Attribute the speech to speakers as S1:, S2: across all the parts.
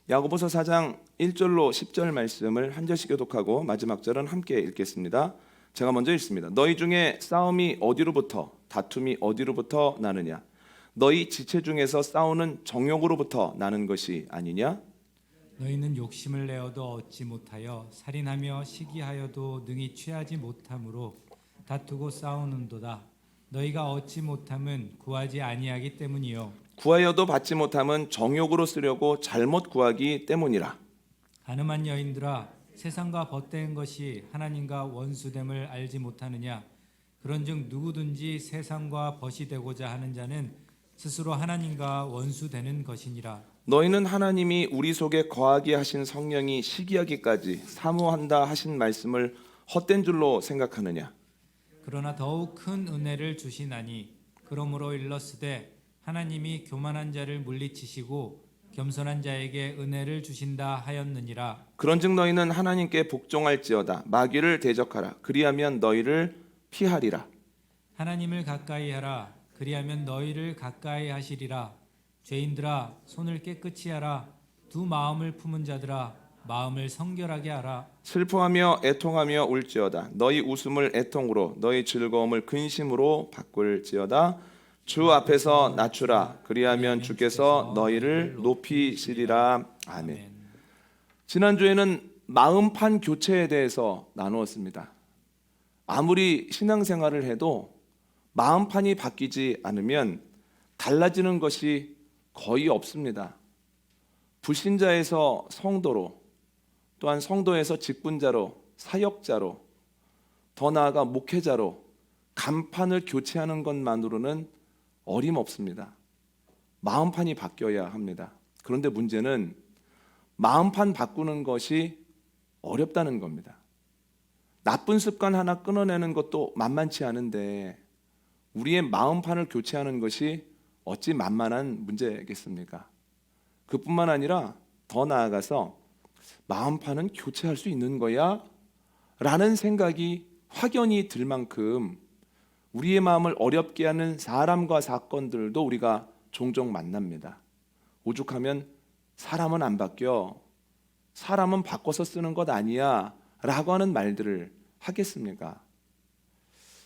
S1: 야고보서 4장 1절로 10절 말씀을 한 절씩 교독하고 마지막 절은 함께 읽겠습니다. 제가 먼저 읽습니다. 너희 중에 싸움이 어디로부터 다툼이 어디로부터 나느냐? 너희 지체 중에서 싸우는 정욕으로부터 나는 것이 아니냐?
S2: 너희는 욕심을 내어도 얻지 못하여 살인하며 시기하여도 능히 취하지 못함으로 다투고 싸우는도다. 너희가 얻지 못함은 구하지 아니하기 때문이요
S1: 구하여도 받지 못함은 정욕으로 쓰려고 잘못 구하기 때문이라.
S2: 가늠한 여인들아, 세상과 벗된 것이 하나님과 원수됨을 알지 못하느냐? 그런즉 누구든지 세상과 벗이 되고자 하는 자는 스스로 하나님과 원수되는 것이니라.
S1: 너희는 하나님이 우리 속에 거하게 하신 성령이 시기하기까지 사모한다 하신 말씀을 헛된 줄로 생각하느냐?
S2: 그러나 더욱 큰 은혜를 주시나니 그러므로 일렀으되 하나님이 교만한 자를 물리치시고 겸손한 자에게 은혜를 주신다 하였느니라.
S1: 그런즉 너희는 하나님께 복종할지어다. 마귀를 대적하라. 그리하면 너희를 피하리라.
S2: 하나님을 가까이 하라. 그리하면 너희를 가까이 하시리라. 죄인들아, 손을 깨끗이 하라. 두 마음을 품은 자들아, 마음을 성결하게 하라.
S1: 슬퍼하며 애통하며 울지어다. 너희 웃음을 애통으로 너희 즐거움을 근심으로 바꿀지어다. 주 앞에서 낮추라. 그리하면 주께서 너희를 높이시리라. 아멘. 지난주에는 마음판 교체에 대해서 나누었습니다. 아무리 신앙생활을 해도 마음판이 바뀌지 않으면 달라지는 것이 거의 없습니다. 불신자에서 성도로, 또한 성도에서 직분자로, 사역자로, 더 나아가 목회자로 간판을 교체하는 것만으로는 어림없습니다. 마음판이 바뀌어야 합니다. 그런데 문제는 마음판 바꾸는 것이 어렵다는 겁니다. 나쁜 습관 하나 끊어내는 것도 만만치 않은데 우리의 마음판을 교체하는 것이 어찌 만만한 문제겠습니까? 그뿐만 아니라 더 나아가서 마음판은 교체할 수 있는 거야? 라는 생각이 확연히 들 만큼 우리의 마음을 어렵게 하는 사람과 사건들도 우리가 종종 만납니다. 오죽하면 사람은 안 바뀌어, 사람은 바꿔서 쓰는 것 아니야 라고 하는 말들을 하겠습니까?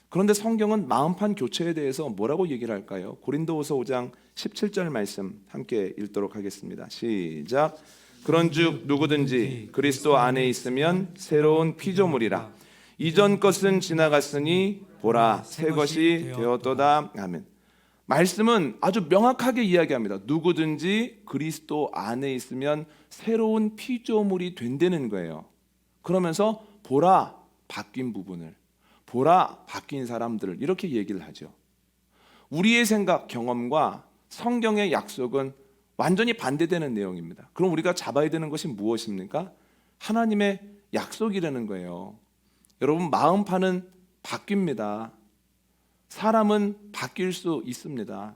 S1: 그런데 성경은 마음판 교체에 대해서 뭐라고 얘기를 할까요? 고린도후서 5장 17절 말씀 함께 읽도록 하겠습니다. 시작. 그런즉 누구든지 그리스도 안에 있으면 새로운 피조물이라. 이전 것은 지나갔으니 보라 새 것이 되었도다. 아멘. 말씀은 아주 명확하게 이야기합니다. 누구든지 그리스도 안에 있으면 새로운 피조물이 된다는 거예요. 그러면서 보라 바뀐 부분을, 보라 바뀐 사람들을 이렇게 얘기를 하죠. 우리의 생각, 경험과 성경의 약속은 완전히 반대되는 내용입니다. 그럼 우리가 잡아야 되는 것이 무엇입니까? 하나님의 약속이라는 거예요. 여러분, 마음판은 바뀝니다. 사람은 바뀔 수 있습니다.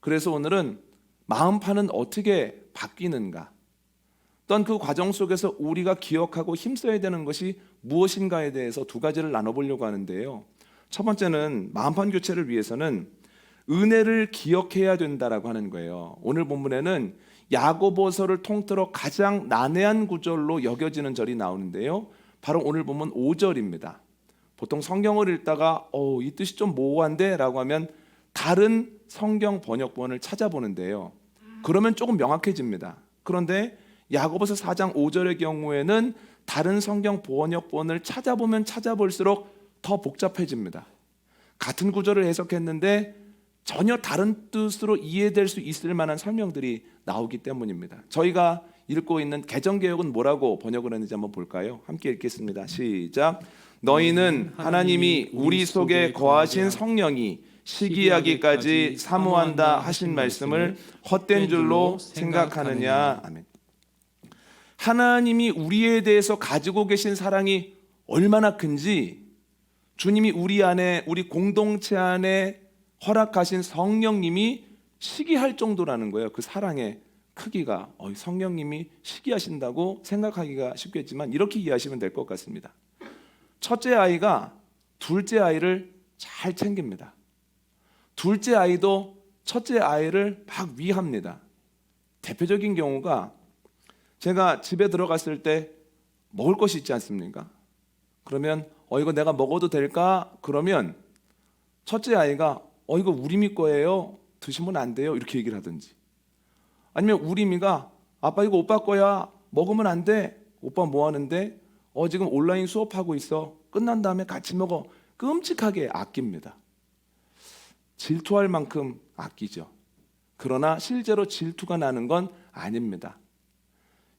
S1: 그래서 오늘은 마음판은 어떻게 바뀌는가? 또한 그 과정 속에서 우리가 기억하고 힘써야 되는 것이 무엇인가에 대해서 두 가지를 나눠보려고 하는데요. 첫 번째는 마음판 교체를 위해서는 은혜를 기억해야 된다라고 하는 거예요. 오늘 본문에는 야고보서를 통틀어 가장 난해한 구절로 여겨지는 절이 나오는데요. 바로 오늘 본문 5절입니다. 보통 성경을 읽다가 이 뜻이 좀 모호한데 라고 하면 다른 성경 번역본을 찾아보는데요. 그러면 조금 명확해집니다. 그런데 야고보서 4장 5절의 경우에는 다른 성경 번역본을 찾아보면 찾아볼수록 더 복잡해집니다. 같은 구절을 해석했는데 전혀 다른 뜻으로 이해될 수 있을 만한 설명들이 나오기 때문입니다. 저희가 읽고 있는 개정개역은 뭐라고 번역을 했는지 한번 볼까요? 함께 읽겠습니다. 시작. 너희는 하나님이 우리 속에 거하신 성령이 시기하기까지 사모한다 하신 말씀을 헛된 줄로 생각하느냐. 아멘. 하나님이 우리에 대해서 가지고 계신 사랑이 얼마나 큰지 주님이 우리 안에, 우리 공동체 안에 허락하신 성령님이 시기할 정도라는 거예요. 그 사랑의 크기가. 성령님이 시기하신다고 생각하기가 쉽겠지만 이렇게 이해하시면 될 것 같습니다. 첫째 아이가 둘째 아이를 잘 챙깁니다. 둘째 아이도 첫째 아이를 막 위합니다. 대표적인 경우가 제가 집에 들어갔을 때 먹을 것이 있지 않습니까? 그러면 이거 내가 먹어도 될까? 그러면 첫째 아이가 이거 우리미 거예요. 드시면 안 돼요. 이렇게 얘기를 하든지, 아니면 우리미가 아빠 이거 오빠 거야. 먹으면 안 돼. 오빠 뭐 하는데? 지금 온라인 수업하고 있어. 끝난 다음에 같이 먹어. 끔찍하게 아낍니다. 질투할 만큼 아끼죠. 그러나 실제로 질투가 나는 건 아닙니다.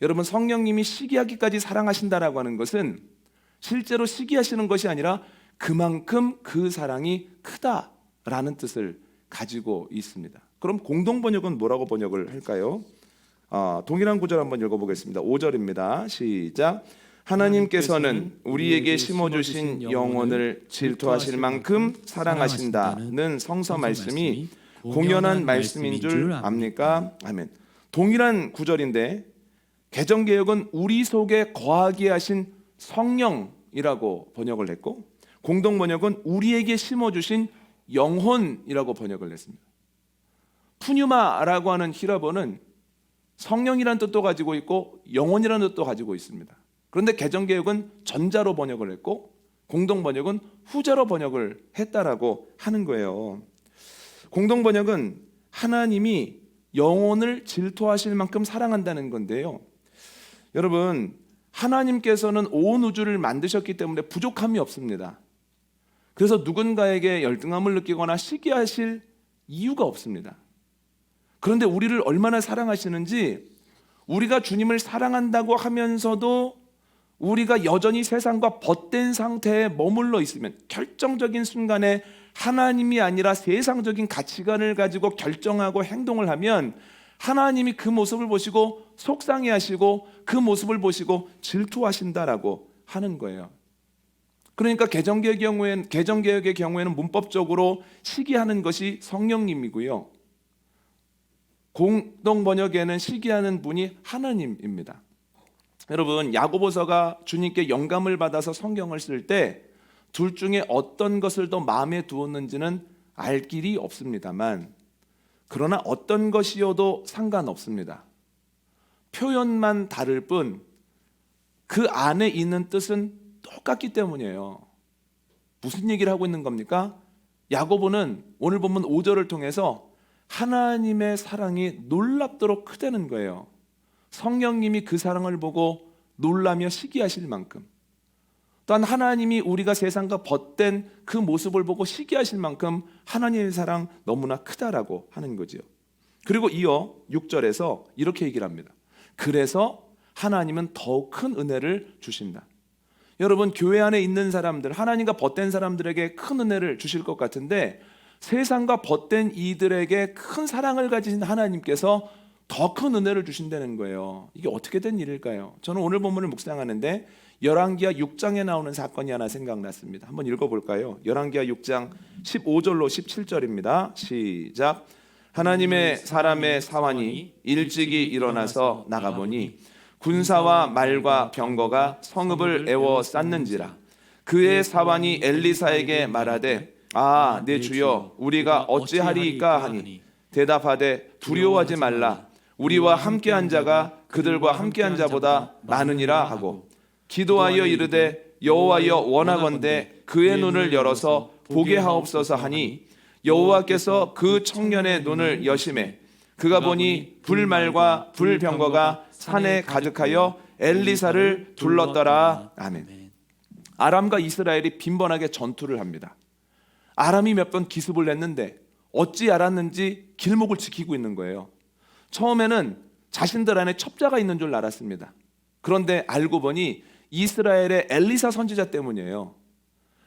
S1: 여러분, 성령님이 시기하기까지 사랑하신다라고 하는 것은 실제로 시기하시는 것이 아니라 그만큼 그 사랑이 크다라는 뜻을 가지고 있습니다. 그럼 공동 번역은 뭐라고 번역을 할까요? 동일한 구절 한번 읽어보겠습니다. 5절입니다. 시작. 하나님께서는 우리에게 심어주신 영혼을 질투하실 만큼 사랑하신다는 성서 말씀이 공연한 말씀인 줄 압니까? 아멘. 동일한 구절인데 개정개역은 우리 속에 거하게 하신 성령이라고 번역을 했고, 공동 번역은 우리에게 심어주신 영혼이라고 번역을 했습니다. 푸뉴마라고 하는 히라보는 성령이라는 뜻도 가지고 있고 영혼이라는 뜻도 가지고 있습니다. 그런데 개정개역은 전자로 번역을 했고 공동 번역은 후자로 번역을 했다라고 하는 거예요. 공동 번역은 하나님이 영혼을 질투하실 만큼 사랑한다는 건데요. 여러분, 하나님께서는 온 우주를 만드셨기 때문에 부족함이 없습니다. 그래서 누군가에게 열등함을 느끼거나 시기하실 이유가 없습니다. 그런데 우리를 얼마나 사랑하시는지, 우리가 주님을 사랑한다고 하면서도 우리가 여전히 세상과 벗된 상태에 머물러 있으면, 결정적인 순간에 하나님이 아니라 세상적인 가치관을 가지고 결정하고 행동을 하면 하나님이 그 모습을 보시고 속상해하시고 그 모습을 보시고 질투하신다라고 하는 거예요. 그러니까 개정개혁의 경우에는 문법적으로 시기하는 것이 성령님이고요, 공동 번역에는 시기하는 분이 하나님입니다. 여러분, 야고보서가 주님께 영감을 받아서 성경을 쓸 때 둘 중에 어떤 것을 더 마음에 두었는지는 알 길이 없습니다만, 그러나 어떤 것이어도 상관없습니다. 표현만 다를 뿐 그 안에 있는 뜻은 똑같기 때문이에요. 무슨 얘기를 하고 있는 겁니까? 야고보는 오늘 본문 5절을 통해서 하나님의 사랑이 놀랍도록 크다는 거예요. 성령님이 그 사랑을 보고 놀라며 시기하실 만큼, 또한 하나님이 우리가 세상과 벗된 그 모습을 보고 시기하실 만큼 하나님의 사랑 너무나 크다라고 하는 거죠. 그리고 이어 6절에서 이렇게 얘기를 합니다. 그래서 하나님은 더욱 큰 은혜를 주신다. 여러분, 교회 안에 있는 사람들, 하나님과 벗된 사람들에게 큰 은혜를 주실 것 같은데, 세상과 벗된 이들에게 큰 사랑을 가지신 하나님께서 더 큰 은혜를 주신다는 거예요. 이게 어떻게 된 일일까요? 저는 오늘 본문을 묵상하는데 열왕기하 6장에 나오는 사건이 하나 생각났습니다. 한번 읽어볼까요? 열왕기하 6장 15절로 17절입니다. 시작. 하나님의 사람의 사환이 일찍이 일어나서 나가보니 군사와 말과 병거가 성읍을 애워 쌌는지라. 그의 사환이 엘리사에게 말하되 내 주여, 우리가 어찌하리이까 하니 대답하되 두려워하지 말라. 우리와 함께한 자가 그들과 함께한 자보다 많으니라 하고 기도하여 이르되 여호와여, 원하건대 그의 눈을 열어서 보게 하옵소서 하니 여호와께서 그 청년의 눈을 여심해 그가 보니 불말과 불병거가 산에 가득하여 엘리사를 둘렀더라. 아멘. 아람과 이스라엘이 빈번하게 전투를 합니다. 아람이 몇 번 기습을 했는데 어찌 알았는지 길목을 지키고 있는 거예요. 처음에는 자신들 안에 첩자가 있는 줄 알았습니다. 그런데 알고 보니 이스라엘의 엘리사 선지자 때문이에요.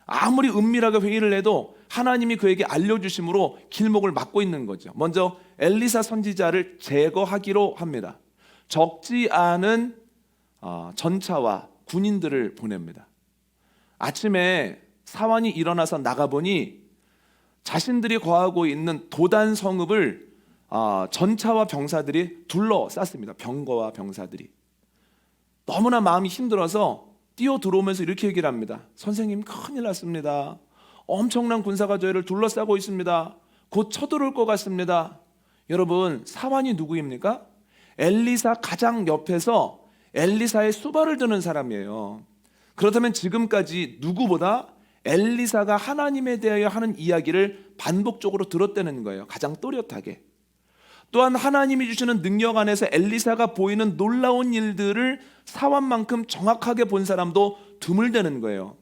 S1: 아무리 은밀하게 회의를 해도 하나님이 그에게 알려주심으로 길목을 막고 있는 거죠. 먼저 엘리사 선지자를 제거하기로 합니다. 적지 않은 전차와 군인들을 보냅니다. 아침에 사환이 일어나서 나가보니 자신들이 거하고 있는 도단 성읍을 전차와 병사들이 둘러쌌습니다. 병거와 병사들이. 너무나 마음이 힘들어서 뛰어 들어오면서 이렇게 얘기를 합니다. 선생님, 큰일 났습니다. 엄청난 군사가 저희를 둘러싸고 있습니다. 곧 쳐들어올 것 같습니다. 여러분, 사환이 누구입니까? 엘리사 가장 옆에서 엘리사의 수발을 드는 사람이에요. 그렇다면 지금까지 누구보다 엘리사가 하나님에 대하여 하는 이야기를 반복적으로 들었다는 거예요. 가장 또렷하게. 또한 하나님이 주시는 능력 안에서 엘리사가 보이는 놀라운 일들을 사원만큼 정확하게 본 사람도 드물다는 거예요.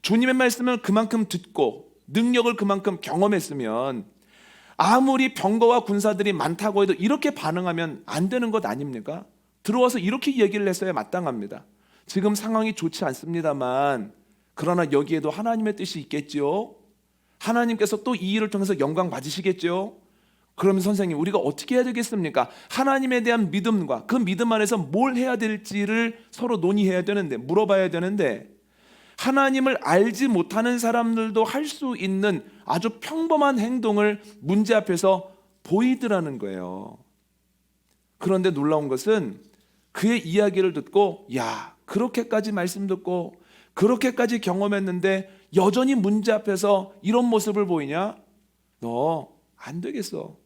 S1: 주님의 말씀을 그만큼 듣고 능력을 그만큼 경험했으면 아무리 병거와 군사들이 많다고 해도 이렇게 반응하면 안 되는 것 아닙니까? 들어와서 이렇게 얘기를 했어야 마땅합니다. 지금 상황이 좋지 않습니다만 그러나 여기에도 하나님의 뜻이 있겠죠. 하나님께서 또 이 일을 통해서 영광 받으시겠죠. 그러면 선생님, 우리가 어떻게 해야 되겠습니까? 하나님에 대한 믿음과 그 믿음 안에서 뭘 해야 될지를 서로 논의해야 되는데, 물어봐야 되는데, 하나님을 알지 못하는 사람들도 할 수 있는 아주 평범한 행동을 문제 앞에서 보이더라는 거예요. 그런데 놀라운 것은 그의 이야기를 듣고, 야, 그렇게까지 말씀 듣고 그렇게까지 경험했는데 여전히 문제 앞에서 이런 모습을 보이냐? 너 안 되겠어.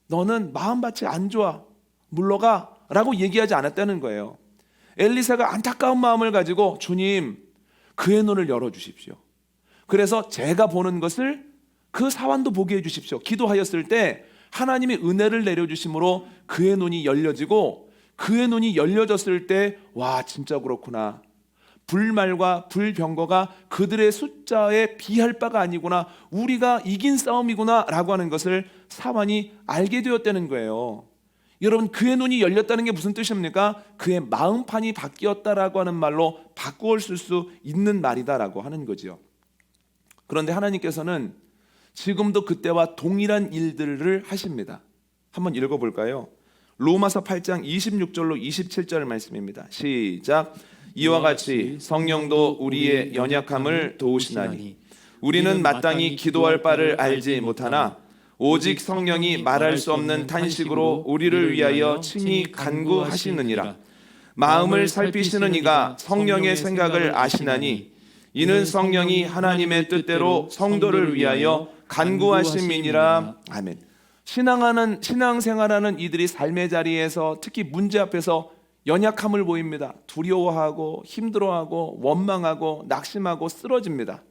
S1: 너는 마음밭이 안 좋아. 물러가. 라고 얘기하지 않았다는 거예요. 엘리사가 안타까운 마음을 가지고 주님, 그의 눈을 열어주십시오. 그래서 제가 보는 것을 그 사환도 보게 해주십시오. 기도하였을 때 하나님이 은혜를 내려주심으로 그의 눈이 열려지고, 그의 눈이 열려졌을 때 와, 진짜 그렇구나. 불말과 불병거가 그들의 숫자에 비할 바가 아니구나. 우리가 이긴 싸움이구나 라고 하는 것을 사환이 알게 되었다는 거예요. 여러분, 그의 눈이 열렸다는 게 무슨 뜻입니까? 그의 마음판이 바뀌었다라고 하는 말로 바꾸어 쓸 수 있는 말이다라고 하는 거지요. 그런데 하나님께서는 지금도 그때와 동일한 일들을 하십니다. 한번 읽어볼까요? 로마서 8장 26절로 27절 말씀입니다. 시작. 이와 같이 성령도 우리의 연약함을 도우시나니 우리는 마땅히 기도할 바를 알지 못하나 오직 성령이 말할 수 없는 탄식으로 우리를 위하여 친히 간구하시느니라. 마음을 살피시는 이가 성령의 생각을 아시나니 이는 성령이 하나님의 뜻대로 성도를 위하여 간구하심이니라. 아멘. 신앙생활하는 이들이 삶의 자리에서 특히 문제 앞에서 연약함을 보입니다. 두려워하고 힘들어하고 원망하고 낙심하고 쓰러집니다.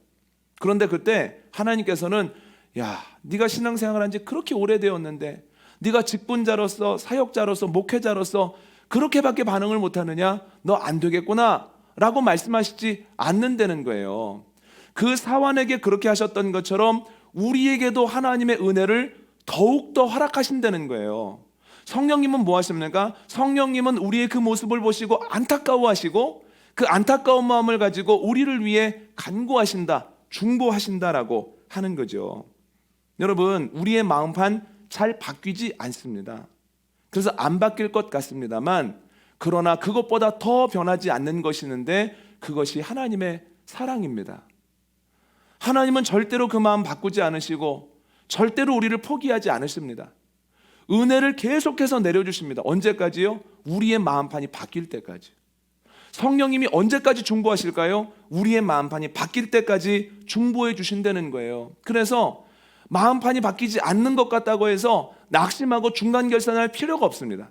S1: 그런데 그때 하나님께서는 야, 네가 신앙생활한 지 그렇게 오래되었는데 네가 직분자로서 사역자로서 목회자로서 그렇게밖에 반응을 못하느냐? 너 안 되겠구나 라고 말씀하시지 않는다는 거예요. 그 사환에게 그렇게 하셨던 것처럼 우리에게도 하나님의 은혜를 더욱더 허락하신다는 거예요. 성령님은 뭐 하십니까? 성령님은 우리의 그 모습을 보시고 안타까워하시고 그 안타까운 마음을 가지고 우리를 위해 간구하신다, 중보하신다라고 하는 거죠. 여러분, 우리의 마음판 잘 바뀌지 않습니다. 그래서 안 바뀔 것 같습니다만, 그러나 그것보다 더 변하지 않는 것이 있는데 그것이 하나님의 사랑입니다. 하나님은 절대로 그 마음 바꾸지 않으시고 절대로 우리를 포기하지 않으십니다. 은혜를 계속해서 내려주십니다. 언제까지요? 우리의 마음판이 바뀔 때까지. 성령님이 언제까지 중보하실까요? 우리의 마음판이 바뀔 때까지 중보해 주신다는 거예요. 그래서 마음판이 바뀌지 않는 것 같다고 해서 낙심하고 중간 결산할 필요가 없습니다.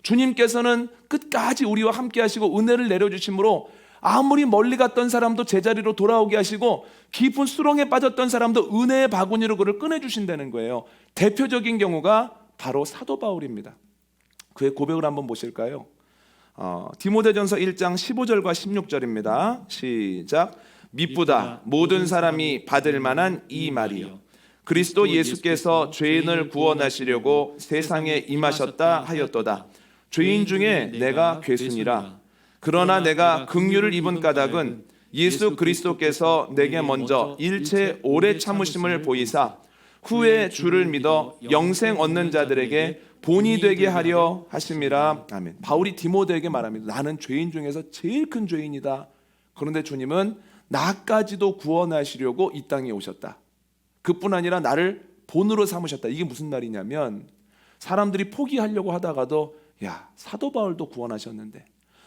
S1: 주님께서는 끝까지 우리와 함께 하시고 은혜를 내려주심으로 아무리 멀리 갔던 사람도 제자리로 돌아오게 하시고 깊은 수렁에 빠졌던 사람도 은혜의 바구니로 그를 꺼내주신다는 거예요. 대표적인 경우가 바로 사도 바울입니다. 그의 고백을 한번 보실까요? 디모데전서 1장 15절과 16절입니다. 시작. 미쁘다 모든 사람이 받을 만한 이 말이요 그리스도 예수께서 죄인을 구원하시려고 세상에 임하셨다 하였도다. 죄인 중에 내가 괴순이라. 그러나 내가 긍휼을 입은 까닭은 예수 그리스도께서 내게 먼저 일체 오래 참으심을 보이사 후에 주를 믿어 영생 얻는 자들에게 본이 되게 하려 하심이라. 아멘. 바울이 디모데에게 말합니다. 나는 죄인 중에서 제일 큰 죄인이다. 그런데 주님은 나까지도 구원하시려고 이 땅에 오셨다. 그뿐 아니라 나를 본으로 삼으셨다. 이게 무슨 말이냐면 사람들이 포기하려고 하다가도 야, 사도 바울도 구원하셨는데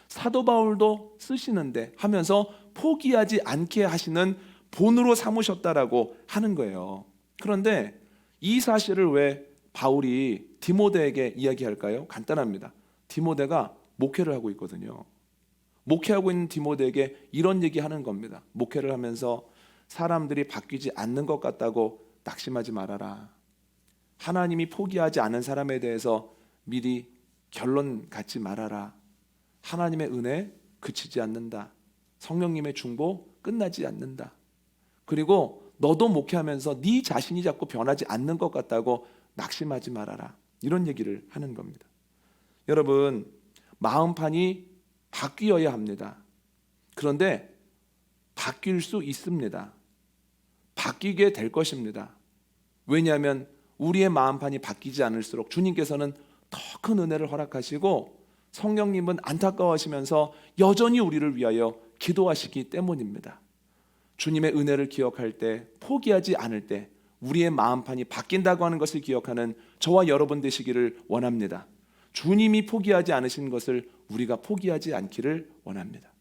S1: 사도 바울도 쓰시는데 하면서 포기하지 않게 하시는 본으로 삼으셨다라고 하는 거예요. 그런데 이 사실을 왜 바울이 디모데에게 이야기할까요? 간단합니다. 디모데가 목회를 하고 있거든요. 목회하고 있는 디모데에게 이런 얘기하는 겁니다. 목회를 하면서 사람들이 바뀌지 않는 것 같다고 낙심하지 말아라. 하나님이 포기하지 않은 사람에 대해서 미리 결론 갖지 말아라. 하나님의 은혜 그치지 않는다. 성령님의 중보 끝나지 않는다. 그리고 너도 목회하면서 네 자신이 자꾸 변하지 않는 것 같다고 낙심하지 말아라. 이런 얘기를 하는 겁니다. 여러분, 마음판이 바뀌어야 합니다. 그런데 바뀔 수 있습니다. 바뀌게 될 것입니다. 왜냐하면 우리의 마음판이 바뀌지 않을수록 주님께서는 더 큰 은혜를 허락하시고 성령님은 안타까워하시면서 여전히 우리를 위하여 기도하시기 때문입니다. 주님의 은혜를 기억할 때, 포기하지 않을 때 우리의 마음판이 바뀐다고 하는 것을 기억하는 저와 여러분 되시기를 원합니다. 주님이 포기하지 않으신 것을 우리가 포기하지 않기를 원합니다.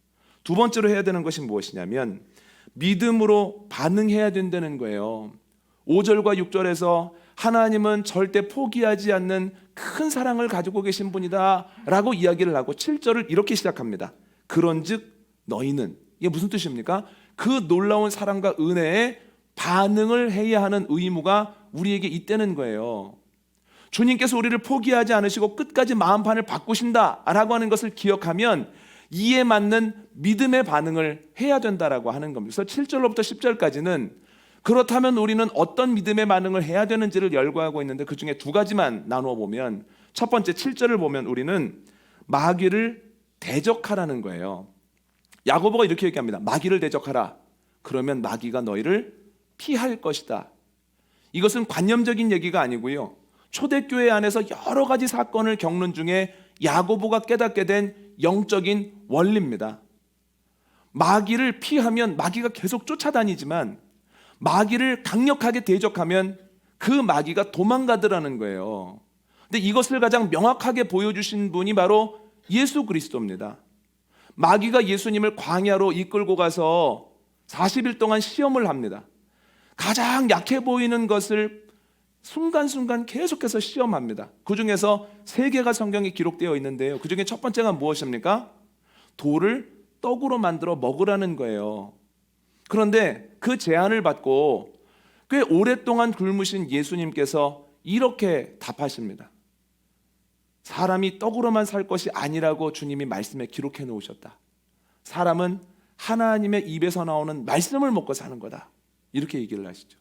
S1: 두 번째로 해야 되는 것이 무엇이냐면 믿음으로 반응해야 된다는 거예요. 5절과 6절에서 하나님은 절대 포기하지 않는 큰 사랑을 가지고 계신 분이다 라고 이야기를 하고 7절을 이렇게 시작합니다. 그런즉 너희는, 이게 무슨 뜻입니까? 그 놀라운 사랑과 은혜에 반응을 해야 하는 의무가 우리에게 있다는 거예요. 주님께서 우리를 포기하지 않으시고 끝까지 마음판을 바꾸신다라고 하는 것을 기억하면 이에 맞는 믿음의 반응을 해야 된다라고 하는 겁니다. 그래서 7절로부터 10절까지는 그렇다면 우리는 어떤 믿음의 반응을 해야 되는지를 열거하고 있는데 그 중에 두 가지만 나누어 보면 첫 번째 7절을 보면 우리는 마귀를 대적하라는 거예요. 야고보가 이렇게 얘기합니다. 마귀를 대적하라. 그러면 마귀가 너희를 피할 것이다. 이것은 관념적인 얘기가 아니고요. 초대교회 안에서 여러 가지 사건을 겪는 중에 야고보가 깨닫게 된 영적인 원리입니다. 마귀를 피하면 마귀가 계속 쫓아다니지만 마귀를 강력하게 대적하면 그 마귀가 도망가더라는 거예요. 근데 이것을 가장 명확하게 보여주신 분이 바로 예수 그리스도입니다. 마귀가 예수님을 광야로 이끌고 가서 40일 동안 시험을 합니다. 가장 약해 보이는 것을 순간순간 계속해서 시험합니다. 그 중에서 3개가 성경에 기록되어 있는데요. 그 중에 첫 번째가 무엇입니까? 돌을 떡으로 만들어 먹으라는 거예요. 그런데 그 제안을 받고 꽤 오랫동안 굶으신 예수님께서 이렇게 답하십니다. 사람이 떡으로만 살 것이 아니라고 주님이 말씀에 기록해 놓으셨다. 사람은 하나님의 입에서 나오는 말씀을 먹고 사는 거다. 이렇게 얘기를 하시죠.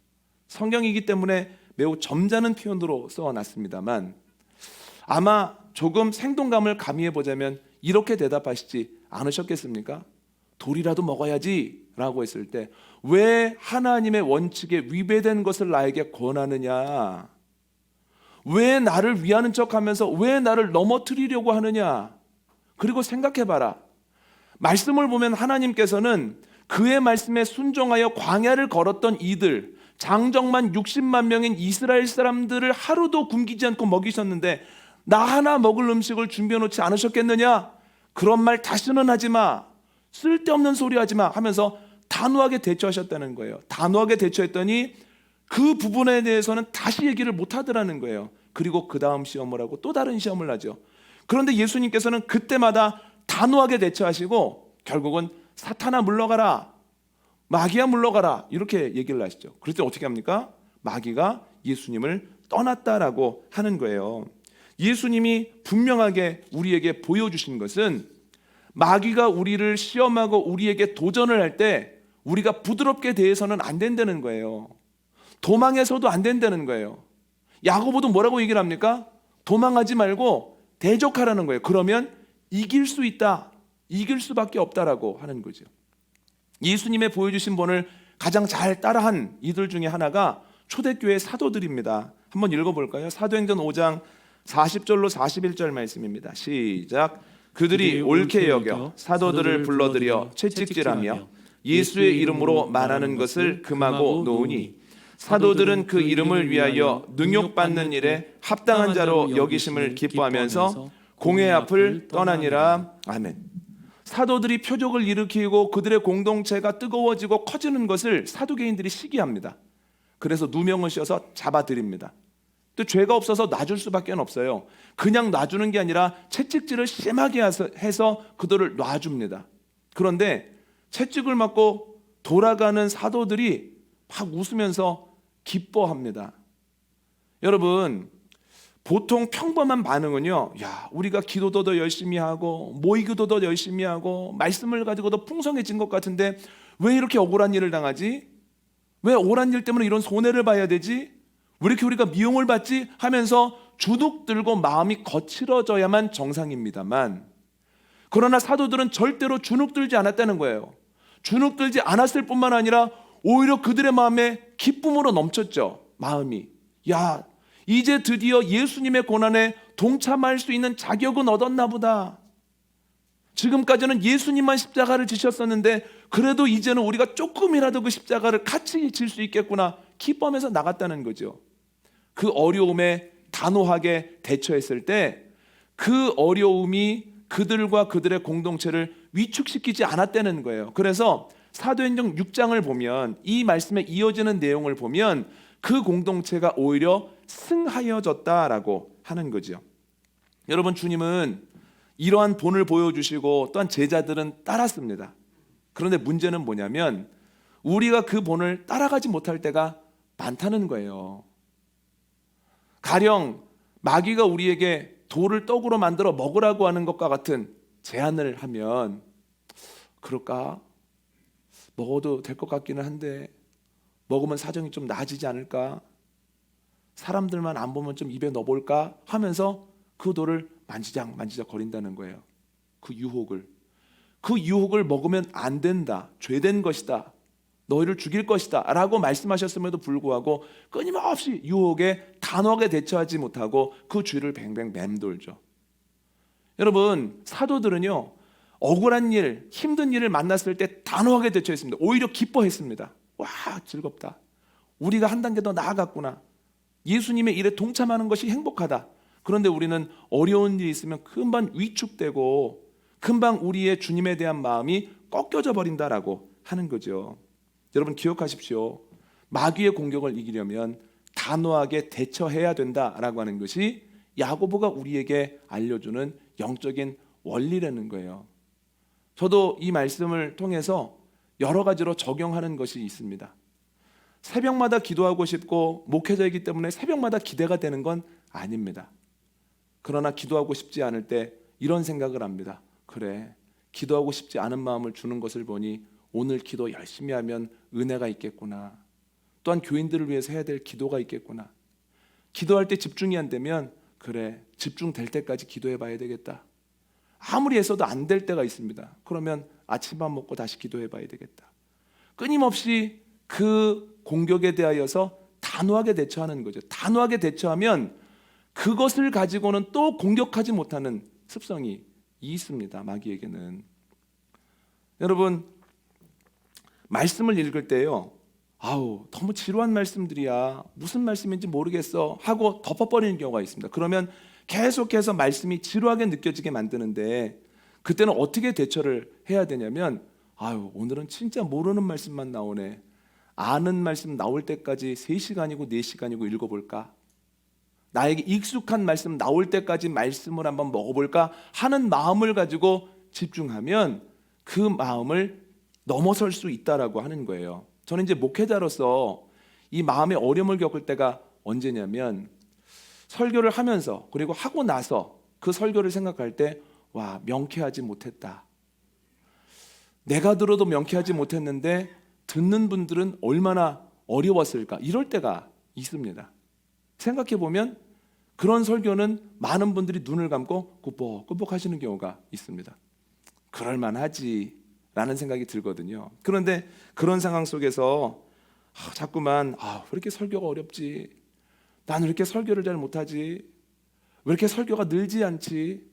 S1: 성경이기 때문에 매우 점잖은 표현으로 써놨습니다만 아마 조금 생동감을 가미해 보자면 이렇게 대답하시지 않으셨겠습니까? 돌이라도 먹어야지 라고 했을 때 왜 하나님의 원칙에 위배된 것을 나에게 권하느냐? 왜 나를 위하는 척하면서 왜 나를 넘어뜨리려고 하느냐? 그리고 생각해봐라. 말씀을 보면 하나님께서는 그의 말씀에 순종하여 광야를 걸었던 이들, 장정만 60만 명인 이스라엘 사람들을 하루도 굶기지 않고 먹이셨는데 나 하나 먹을 음식을 준비해 놓지 않으셨겠느냐? 그런 말 다시는 하지 마. 쓸데없는 소리 하지 마 하면서 단호하게 대처하셨다는 거예요. 단호하게 대처했더니 그 부분에 대해서는 다시 얘기를 못 하더라는 거예요. 그리고 그 다음 시험을 하고 또 다른 시험을 하죠. 그런데 예수님께서는 그때마다 단호하게 대처하시고 결국은 사탄아 물러가라, 마귀야 물러가라 이렇게 얘기를 하시죠. 그럴 때 어떻게 합니까? 마귀가 예수님을 떠났다라고 하는 거예요. 예수님이 분명하게 우리에게 보여주신 것은 마귀가 우리를 시험하고 우리에게 도전을 할 때 우리가 부드럽게 대해서는 안 된다는 거예요. 도망해서도 안 된다는 거예요. 야고보도 뭐라고 얘기를 합니까? 도망하지 말고 대적하라는 거예요. 그러면 이길 수 있다. 이길 수밖에 없다라고 하는 거죠. 예수님의 보여주신 본을 가장 잘 따라한 이들 중에 하나가 초대교회 사도들입니다. 한번 읽어볼까요? 사도행전 5장 40절로 41절 말씀입니다. 시작. 그들이 옳게 여겨 사도들을 불러들여 채찍질하며 예수의 이름으로 말하는 것을 금하고 놓으니 사도들은 그 이름을 위하여 능욕받는 일에 합당한 자로 여기심을 기뻐하면서 공회 앞을 떠나니라. 아멘. 사도들이 표적을 일으키고 그들의 공동체가 뜨거워지고 커지는 것을 사두개인들이 시기합니다. 그래서 누명을 씌워서 잡아들입니다. 또 죄가 없어서 놔줄 수밖에 없어요. 그냥 놔주는 게 아니라 채찍질을 심하게 해서 그들을 놔줍니다. 그런데 채찍을 맞고 돌아가는 사도들이 막 웃으면서 기뻐합니다. 여러분, 보통 평범한 반응은요, 야, 우리가 기도도 더 열심히 하고 모이기도 더 열심히 하고 말씀을 가지고 더 풍성해진 것 같은데 왜 이렇게 억울한 일을 당하지? 왜 억울한 일 때문에 이런 손해를 봐야 되지? 왜 이렇게 우리가 미움을 받지? 하면서 주눅 들고 마음이 거칠어져야만 정상입니다만, 그러나 사도들은 절대로 주눅 들지 않았다는 거예요. 주눅 들지 않았을 뿐만 아니라 오히려 그들의 마음에 기쁨으로 넘쳤죠. 마음이, 야, 이제 드디어 예수님의 고난에 동참할 수 있는 자격은 얻었나 보다. 지금까지는 예수님만 십자가를 지셨었는데 그래도 이제는 우리가 조금이라도 그 십자가를 같이 질 수 있겠구나 기뻐하면서 나갔다는 거죠. 그 어려움에 단호하게 대처했을 때 그 어려움이 그들과 그들의 공동체를 위축시키지 않았다는 거예요. 그래서 사도행전 6장을 보면, 이 말씀에 이어지는 내용을 보면 그 공동체가 오히려 승하여졌다라고 하는 거죠. 여러분, 주님은 이러한 본을 보여주시고 또한 제자들은 따랐습니다. 그런데 문제는 뭐냐면 우리가 그 본을 따라가지 못할 때가 많다는 거예요. 가령 마귀가 우리에게 돌을 떡으로 만들어 먹으라고 하는 것과 같은 제안을 하면, 그럴까? 먹어도 될 것 같기는 한데 먹으면 사정이 좀 나아지지 않을까? 사람들만 안 보면 좀 입에 넣어볼까? 하면서 그 돌을 만지작 거린다는 거예요. 그 유혹을 먹으면 안 된다, 죄된 것이다, 너희를 죽일 것이다 라고 말씀하셨음에도 불구하고 끊임없이 유혹에 단호하게 대처하지 못하고 그 죄를 뱅뱅 맴돌죠. 여러분, 사도들은요, 억울한 일, 힘든 일을 만났을 때 단호하게 대처했습니다. 오히려 기뻐했습니다. 와, 즐겁다, 우리가 한 단계 더 나아갔구나, 예수님의 일에 동참하는 것이 행복하다. 그런데 우리는 어려운 일이 있으면 금방 위축되고 금방 우리의 주님에 대한 마음이 꺾여져 버린다라고 하는 거죠. 여러분, 기억하십시오. 마귀의 공격을 이기려면 단호하게 대처해야 된다라고 하는 것이 야고보가 우리에게 알려주는 영적인 원리라는 거예요. 저도 이 말씀을 통해서 여러 가지로 적용하는 것이 있습니다. 새벽마다 기도하고 싶고 목회자이기 때문에 새벽마다 기대가 되는 건 아닙니다. 그러나 기도하고 싶지 않을 때 이런 생각을 합니다. 그래, 기도하고 싶지 않은 마음을 주는 것을 보니 오늘 기도 열심히 하면 은혜가 있겠구나. 또한 교인들을 위해서 해야 될 기도가 있겠구나. 기도할 때 집중이 안 되면 그래, 집중될 때까지 기도해 봐야 되겠다. 아무리 애써도 안 될 때가 있습니다. 그러면 아침밥 먹고 다시 기도해 봐야 되겠다. 끊임없이 그 공격에 대하여서 단호하게 대처하는 거죠. 단호하게 대처하면 그것을 가지고는 또 공격하지 못하는 습성이 있습니다. 마귀에게는. 여러분, 말씀을 읽을 때요, 아우, 너무 지루한 말씀들이야, 무슨 말씀인지 모르겠어 하고 덮어버리는 경우가 있습니다. 그러면 계속해서 말씀이 지루하게 느껴지게 만드는데, 그때는 어떻게 대처를 해야 되냐면, 아유, 오늘은 진짜 모르는 말씀만 나오네, 아는 말씀 나올 때까지 3시간이고 4시간이고 읽어볼까? 나에게 익숙한 말씀 나올 때까지 말씀을 한번 먹어볼까 하는 마음을 가지고 집중하면 그 마음을 넘어설 수 있다라고 하는 거예요. 저는 이제 목회자로서 이 마음의 어려움을 겪을 때가 언제냐면, 설교를 하면서 그리고 하고 나서 그 설교를 생각할 때, 와, 명쾌하지 못했다, 내가 들어도 명쾌하지 못했는데 듣는 분들은 얼마나 어려웠을까, 이럴 때가 있습니다. 생각해보면 그런 설교는 많은 분들이 눈을 감고 꾸벅꾸벅 하시는 경우가 있습니다. 그럴만하지 라는 생각이 들거든요. 그런데 그런 상황 속에서 자꾸만 왜 이렇게 설교가 어렵지, 나는 왜 이렇게 설교를 잘 못하지, 왜 이렇게 설교가 늘지 않지,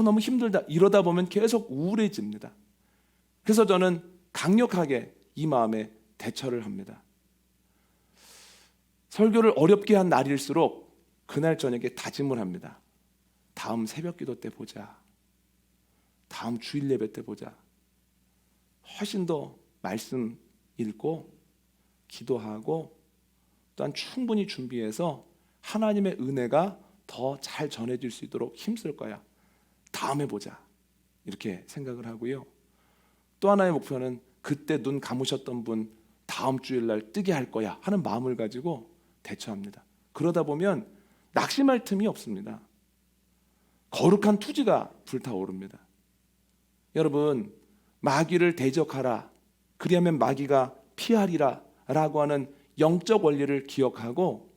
S1: 너무 힘들다, 이러다 보면 계속 우울해집니다. 그래서 저는 강력하게 이 마음에 대처를 합니다. 설교를 어렵게 한 날일수록 그날 저녁에 다짐을 합니다. 다음 새벽 기도 때 보자, 다음 주일 예배 때 보자. 훨씬 더 말씀 읽고 기도하고 또한 충분히 준비해서 하나님의 은혜가 더 잘 전해질 수 있도록 힘쓸 거야. 다음에 보자. 이렇게 생각을 하고요. 또 하나의 목표는 그때 눈 감으셨던 분 다음 주일날 뜨게 할 거야 하는 마음을 가지고 대처합니다. 그러다 보면 낙심할 틈이 없습니다. 거룩한 투지가 불타오릅니다. 여러분, 마귀를 대적하라, 그리하면 마귀가 피하리라 라고 하는 영적 원리를 기억하고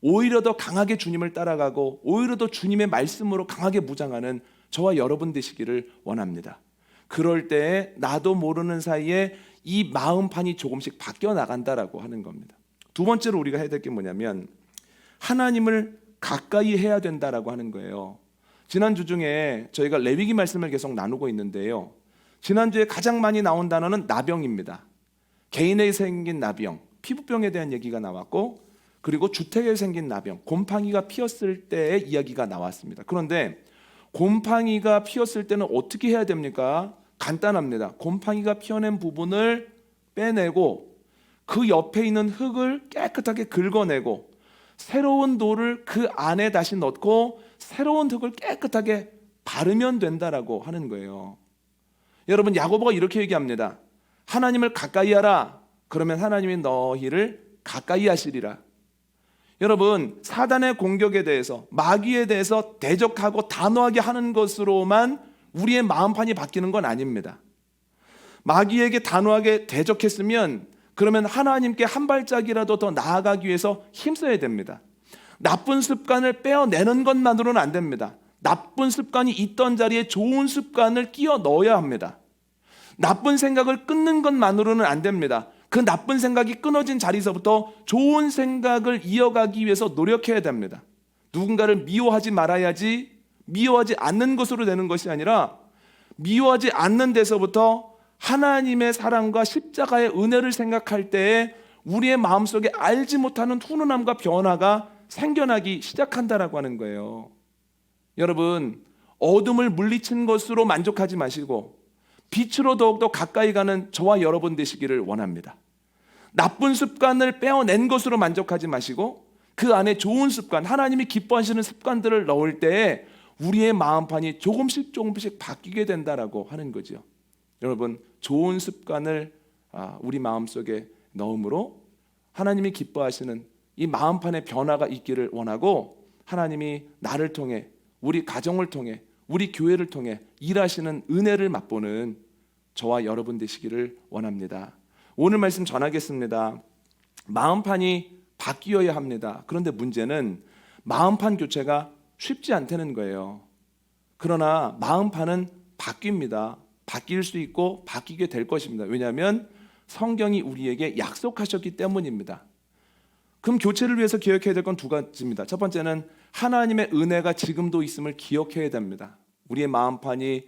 S1: 오히려 더 강하게 주님을 따라가고 오히려 더 주님의 말씀으로 강하게 무장하는 저와 여러분 되시기를 원합니다. 그럴 때에 나도 모르는 사이에 이 마음판이 조금씩 바뀌어 나간다라고 하는 겁니다. 두 번째로 우리가 해야 될 게 뭐냐면 하나님을 가까이 해야 된다라고 하는 거예요. 지난주 중에 저희가 레위기 말씀을 계속 나누고 있는데요. 지난주에 가장 많이 나온 단어는 나병입니다. 개인에게 생긴 나병, 피부병에 대한 얘기가 나왔고 그리고 주택에 생긴 나병, 곰팡이가 피었을 때의 이야기가 나왔습니다. 그런데 곰팡이가 피었을 때는 어떻게 해야 됩니까? 간단합니다. 곰팡이가 피어낸 부분을 빼내고 그 옆에 있는 흙을 깨끗하게 긁어내고 새로운 돌을 그 안에 다시 넣고 새로운 흙을 깨끗하게 바르면 된다라고 하는 거예요. 여러분, 야고보가 이렇게 얘기합니다. 하나님을 가까이 하라. 그러면 하나님이 너희를 가까이 하시리라. 여러분, 사단의 공격에 대해서 마귀에 대해서 대적하고 단호하게 하는 것으로만 우리의 마음판이 바뀌는 건 아닙니다. 마귀에게 단호하게 대적했으면 그러면 하나님께 한 발짝이라도 더 나아가기 위해서 힘써야 됩니다. 나쁜 습관을 빼어내는 것만으로는 안 됩니다. 나쁜 습관이 있던 자리에 좋은 습관을 끼워 넣어야 합니다. 나쁜 생각을 끊는 것만으로는 안 됩니다. 그 나쁜 생각이 끊어진 자리에서부터 좋은 생각을 이어가기 위해서 노력해야 됩니다. 누군가를 미워하지 말아야지 미워하지 않는 것으로 되는 것이 아니라 미워하지 않는 데서부터 하나님의 사랑과 십자가의 은혜를 생각할 때에 우리의 마음속에 알지 못하는 훈훈함과 변화가 생겨나기 시작한다라고 하는 거예요. 여러분, 어둠을 물리친 것으로 만족하지 마시고 빛으로 더욱더 가까이 가는 저와 여러분 되시기를 원합니다. 나쁜 습관을 빼어낸 것으로 만족하지 마시고 그 안에 좋은 습관, 하나님이 기뻐하시는 습관들을 넣을 때에 우리의 마음판이 조금씩 바뀌게 된다라고 하는 거죠. 여러분, 좋은 습관을 우리 마음속에 넣음으로 하나님이 기뻐하시는 이 마음판의 변화가 있기를 원하고 하나님이 나를 통해 우리 가정을 통해 우리 교회를 통해 일하시는 은혜를 맛보는 저와 여러분 되시기를 원합니다. 오늘 말씀 전하겠습니다. 마음판이 바뀌어야 합니다. 그런데 문제는 마음판 교체가 쉽지 않다는 거예요. 그러나 마음판은 바뀝니다. 바뀔 수 있고 바뀌게 될 것입니다. 왜냐하면 성경이 우리에게 약속하셨기 때문입니다. 그럼 교체를 위해서 기억해야 될 건 두 가지입니다. 첫 번째는 하나님의 은혜가 지금도 있음을 기억해야 됩니다. 우리의 마음판이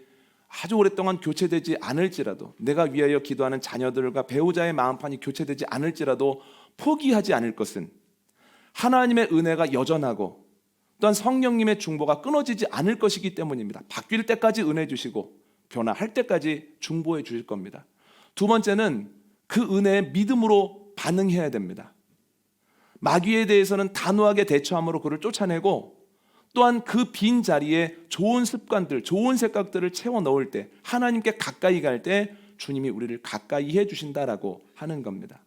S1: 아주 오랫동안 교체되지 않을지라도 내가 위하여 기도하는 자녀들과 배우자의 마음판이 교체되지 않을지라도 포기하지 않을 것은 하나님의 은혜가 여전하고 또한 성령님의 중보가 끊어지지 않을 것이기 때문입니다. 바뀔 때까지 은혜 주시고 변화할 때까지 중보해 주실 겁니다. 두 번째는 그 은혜에 믿음으로 반응해야 됩니다. 마귀에 대해서는 단호하게 대처함으로 그를 쫓아내고 또한 그 빈 자리에 좋은 습관들, 좋은 생각들을 채워 넣을 때 하나님께 가까이 갈 때 주님이 우리를 가까이 해 주신다라고 하는 겁니다.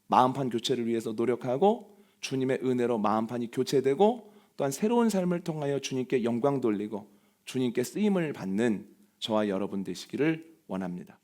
S1: 마음판 교체를 위해서 노력하고 주님의 은혜로 마음판이 교체되고 또한 새로운 삶을 통하여 주님께 영광 돌리고 주님께 쓰임을 받는 저와 여러분 되시기를 원합니다.